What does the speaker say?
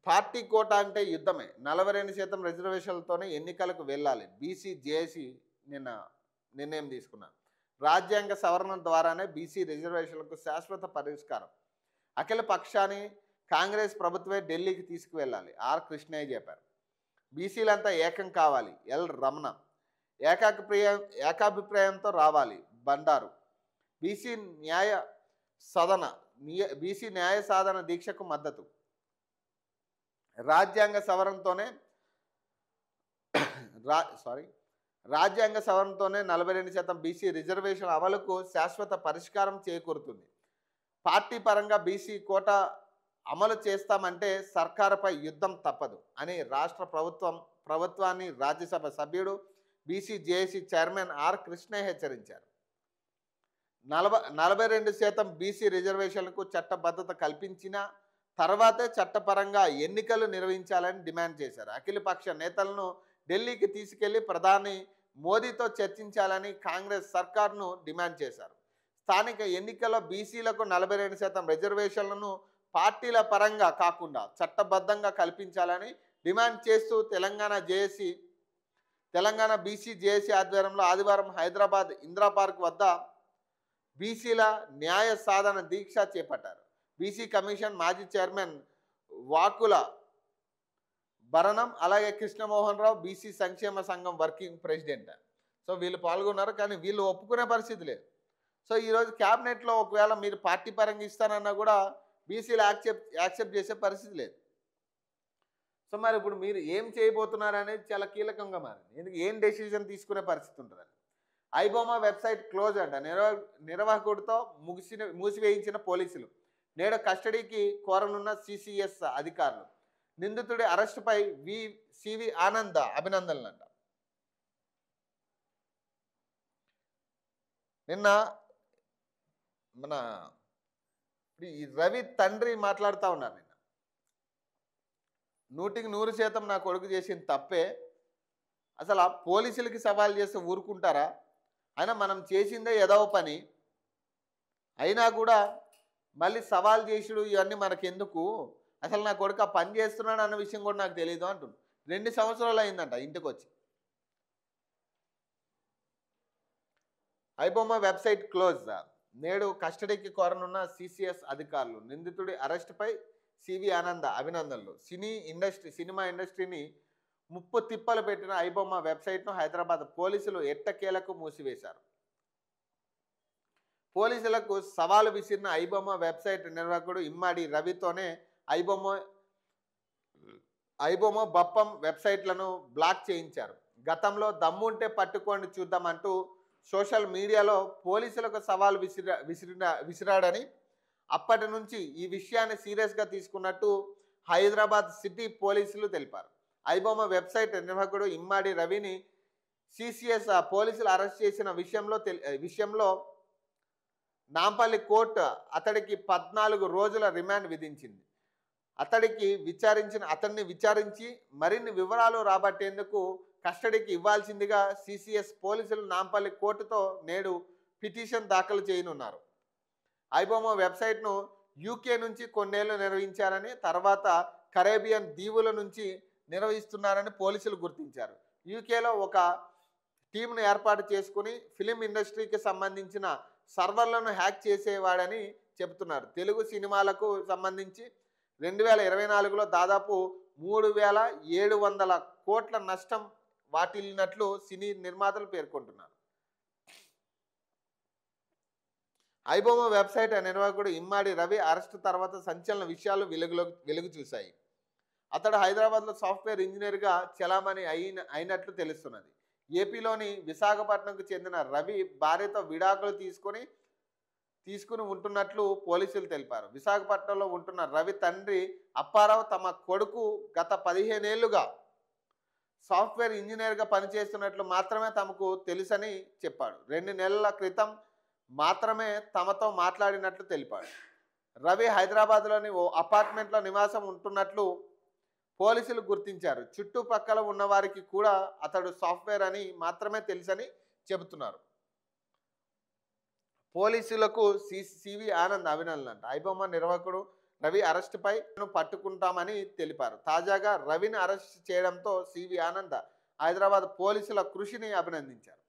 Party quota అంటే యుద్ధమే. 42% రిజర్వేషన్లతోనే ఎన్నికలకు వెళ్ళాలి. బీసీ జేఏసీ నిన్న నిర్ణయం తీసుకున్నారు. రాజ్యాంగ సవరణ ద్వారానే బీసీ రిజర్వేషన్లకు శాశ్వత పరిష్కారం. అఖిల పక్షాన్ని కాంగ్రెస్ ప్రభుత్వమే ఢిల్లీకి తీసుకువెళ్ళాలి. ఆర్ కృష్ణయ్య చెప్పారు. బీసీలంతా ఏకం కావాలి. ఎల్ రమణ. ఏకాభిప్రాయంతో రావాలి. బండారు. బీసీ న్యాయ సదన బీసీ న్యాయ సాధన దీక్షకు మద్దతు. రాజ్యాంగ సవరణతోనే రాజ్యాంగ సవరణతోనే 42% బీసీ రిజర్వేషన్ అమలుకు శాశ్వత పరిష్కారం చేకూరుతుంది. పార్టీ పరంగా బీసీ కోటా అమలు చేస్తామంటే సర్కారుపై యుద్ధం తప్పదు అని రాష్ట్ర ప్రభుత్వాన్ని రాజ్యసభ సభ్యుడు BC JAC chairman R Krishnaiah హెచ్చరించారు. 42% బీసీ రిజర్వేషన్లకు చట్టబద్ధత కల్పించిన తర్వాతే చట్టపరంగా ఎన్నికలు నిర్వహించాలని డిమాండ్ చేశారు. అఖిలపక్ష నేతలను ఢిల్లీకి తీసుకెళ్లి ప్రధాని మోదీతో చర్చించాలని కాంగ్రెస్ సర్కార్ను డిమాండ్ చేశారు. స్థానిక ఎన్నికల్లో బీసీలకు 42% రిజర్వేషన్లను పార్టీల పరంగా కాకుండా చట్టబద్ధంగా కల్పించాలని డిమాండ్ చేస్తూ తెలంగాణ బీసీ జేఏసీ ఆధ్వర్యంలో ఆదివారం హైదరాబాద్ ఇందిరా పార్క్ వద్ద బీసీల న్యాయ సాధన దీక్ష చేపట్టారు. బీసీ కమిషన్ మాజీ చైర్మన్ వాకుల భరణం, అలాగే కృష్ణమోహన్ రావు, బీసీ సంక్షేమ సంఘం వర్కింగ్ ప్రెసిడెంట్. సో వీళ్ళు పాల్గొన్నారు, కానీ వీళ్ళు ఒప్పుకునే పరిస్థితి లేదు. సో ఈరోజు క్యాబినెట్లో ఒకవేళ మీరు పార్టీ పరంగా ఇస్తానన్నా కూడా బీసీలు యాక్సెప్ట్ చేసే పరిస్థితి లేదు. సో మరి ఇప్పుడు మీరు ఏం చేయబోతున్నారు అనేది చాలా కీలకంగా మారింది. ఎందుకు ఏం డెసిషన్ తీసుకునే పరిస్థితి ఉంటుందని. ఐబొమ్మ వెబ్సైట్ క్లోజ్ అంట. నిర్వాహకుడితో మూసివేయించిన పోలీసులు. నేడు కస్టడీకి కోరనున్న సిసిఎస్ అధికారులు. నిందితుడి అరెస్టుపై సివి ఆనంద్ అభినందనలంట. నిన్న మన ఈ రవి తండ్రి మాట్లాడుతూ ఉన్నారు. నిన్న 100% నా కొడుకు చేసిన తప్పే, అసలు ఆ పోలీసులకి సవాల్ చేస్తే ఊరుకుంటారా? అయినా మనం చేసిందే ఏదో పని అయినా కూడా మళ్ళీ సవాల్ చేసుడు ఇవన్నీ మనకెందుకు, అసలు నా కొడుకు ఆ పని చేస్తున్నాడు అన్న విషయం కూడా నాకు తెలియదు అంటున్నాడు. 2 సంవత్సరాలు అయిందంట ఇంటికి వచ్చి. IBomma website close. నేడు కస్టడీకి కోరనున్న సిసిఎస్ అధికారులు. నిందితుడి అరెస్టుపై సివి ఆనంద్ అభినందనలు. సినిమా ఇండస్ట్రీని ముప్పు తిప్పలు పెట్టిన ఐబొమ్మ వెబ్సైట్ను హైదరాబాద్ పోలీసులు ఎట్టకేలకు మూసివేశారు. పోలీసులకు సవాలు విసిరిన ఐబొమ్మ వెబ్సైట్ నిర్వాహకుడు ఇమ్మాడి రవితోనే ఐబొమ్మ బప్పం వెబ్సైట్లను బ్లాక్ చేయించారు. గతంలో దమ్ముంటే పట్టుకోండి చూద్దామంటూ సోషల్ మీడియాలో పోలీసులకు సవాలు విసిరాడని, అప్పటి నుంచి ఈ విషయాన్ని సీరియస్గా తీసుకున్నట్టు హైదరాబాద్ సిటీ పోలీసులు తెలిపారు. ఐబొమ్మ వెబ్సైట్ నిర్వాహకుడు ఇమ్మాడి రవిని సిసిఎస్ పోలీసులు అరెస్ట్ చేసిన విషయంలో నాంపల్లి కోర్టు అతడికి 14 రోజుల రిమాండ్ విధించింది. అతన్ని విచారించి మరిన్ని వివరాలు రాబట్టేందుకు కస్టడీకి ఇవ్వాల్సిందిగా సిసిఎస్ పోలీసులు నాంపల్లి కోర్టుతో నేడు పిటిషన్ దాఖలు చేయనున్నారు. ఐబొమ్మ వెబ్సైట్ను యూకే నుంచి కొన్నేళ్లు నిర్వహించారని, తర్వాత కరేబియన్ దీవుల నుంచి నిర్వహిస్తున్నారని పోలీసులు గుర్తించారు. యూకేలో ఒక టీంను ఏర్పాటు చేసుకుని ఫిలిం ఇండస్ట్రీకి సంబంధించిన సర్వర్లను హ్యాక్ చేసేవాడని చెబుతున్నారు. తెలుగు సినిమాలకు సంబంధించి 2024లో దాదాపు 3,700 కోట్ల నష్టం వాటిల్లినట్లు సినీ నిర్మాతలు పేర్కొంటున్నారు. ఐబొమ్మ వెబ్సైట్ నిర్వాహకుడు ఇమ్మాడి రవి అరెస్టు తర్వాత సంచలన విషయాలు వెలుగు చూశాయి. అతడు హైదరాబాద్లో సాఫ్ట్వేర్ ఇంజనీర్గా చలామణి అయినట్లు తెలుస్తున్నది. ఏపీలోని విశాఖపట్నంకు చెందిన రవి భార్యతో విడాకులు తీసుకుని ఉంటున్నట్లు పోలీసులు తెలిపారు. విశాఖపట్నంలో ఉంటున్న రవి తండ్రి అప్పారావు తమ కొడుకు గత 15 ఏళ్లుగా సాఫ్ట్వేర్ ఇంజనీర్గా పనిచేస్తున్నట్లు మాత్రమే తమకు తెలుసని చెప్పాడు. 2 నెలల క్రితం మాత్రమే తమతో మాట్లాడినట్లు తెలిపాడు. రవి హైదరాబాద్లోని ఓ అపార్ట్మెంట్లో నివాసం ఉంటున్నట్లు పోలీసులు గుర్తించారు. చుట్టుపక్కల ఉన్నవారికి కూడా అతడు సాఫ్ట్వేర్ అని మాత్రమే తెలుసని చెబుతున్నారు. పోలీసులకు సివి ఆనంద్ అభినందనలు అంట. ఐబొమ్మ నిర్వాహకుడు రవి అరెస్టుపై పట్టుకుంటామని తెలిపారు. తాజాగా రవిని అరెస్ట్ చేయడంతో సివి ఆనంద్ హైదరాబాద్ పోలీసుల కృషిని అభినందించారు.